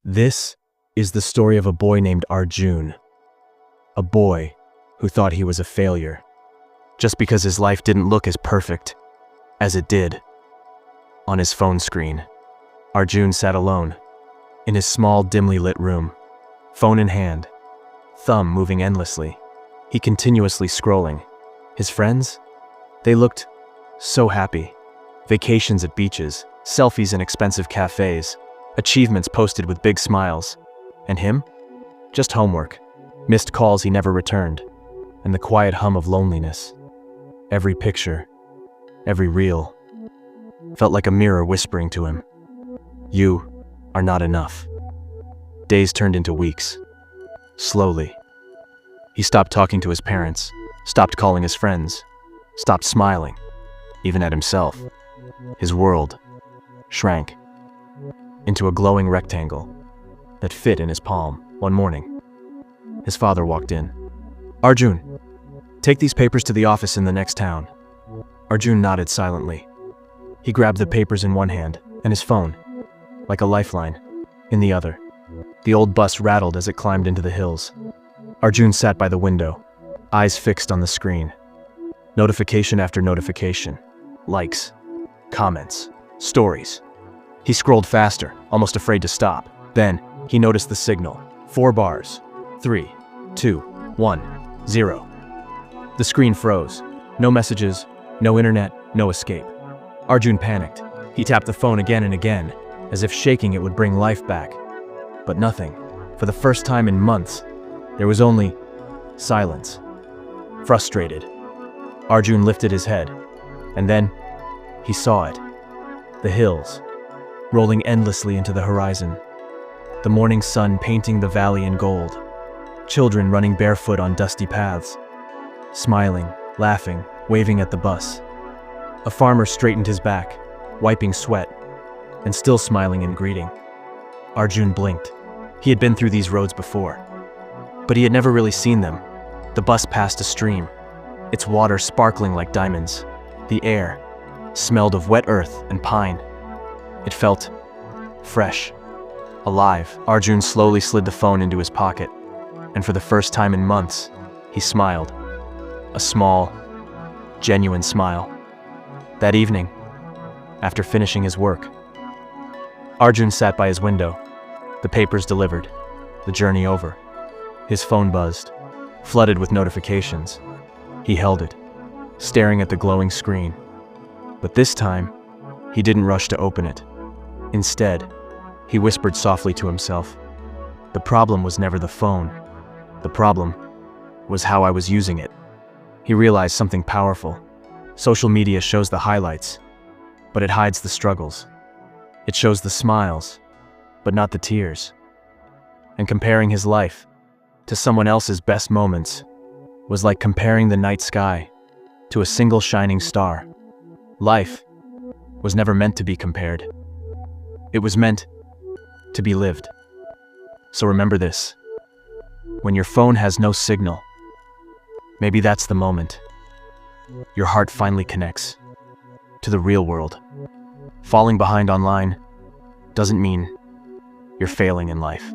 This is the story of a boy named Arjun, a boy who thought he was a failure, just because his life didn't look as perfect as it did. On his phone screen, Arjun sat alone, in his small, dimly lit room, phone in hand, thumb moving endlessly. He continuously scrolling. His friends? They looked so happy. Vacations at beaches, selfies in expensive cafes, achievements posted with big smiles. And him? Just homework, missed calls he never returned, and the quiet hum of loneliness. Every picture, every reel, felt like a mirror whispering to him, "You are not enough." Days turned into weeks. Slowly. He stopped talking to his parents, stopped calling his friends, stopped smiling, even at himself. His world shrank into a glowing rectangle that fit in his palm. One morning, his father walked in. "Arjun, take these papers to the office in the next town." Arjun nodded silently. He grabbed the papers in one hand and his phone, like a lifeline, in the other. The old bus rattled as it climbed into the hills. Arjun sat by the window, eyes fixed on the screen. Notification after notification. Likes, comments, stories. He scrolled faster, almost afraid to stop. Then, he noticed the signal. 4 bars. 3, 2, 1, 0. The screen froze. No messages, no internet, no escape. Arjun panicked. He tapped the phone again and again, as if shaking it would bring life back. But nothing. For the first time in months, there was only silence. Frustrated, Arjun lifted his head, and then he saw it. The hills, rolling endlessly into the horizon. The morning sun painting the valley in gold. Children running barefoot on dusty paths. Smiling, laughing, waving at the bus. A farmer straightened his back, wiping sweat, and still smiling in greeting. Arjun blinked. He had been through these roads before, but he had never really seen them. The bus passed a stream, its water sparkling like diamonds. The air smelled of wet earth and pine. It felt fresh, alive. Arjun slowly slid the phone into his pocket, and for the first time in months, he smiled. A small, genuine smile. That evening, after finishing his work, Arjun sat by his window, the papers delivered, the journey over. His phone buzzed, flooded with notifications. He held it, staring at the glowing screen. But this time, he didn't rush to open it. Instead, he whispered softly to himself, "The problem was never the phone. The problem was how I was using it." He realized something powerful. Social media shows the highlights, but it hides the struggles. It shows the smiles, but not the tears. And comparing his life to someone else's best moments was like comparing the night sky to a single shining star. Life was never meant to be compared. It was meant to be lived. So remember this. When your phone has no signal, maybe that's the moment your heart finally connects to the real world. Falling behind online doesn't mean you're failing in life.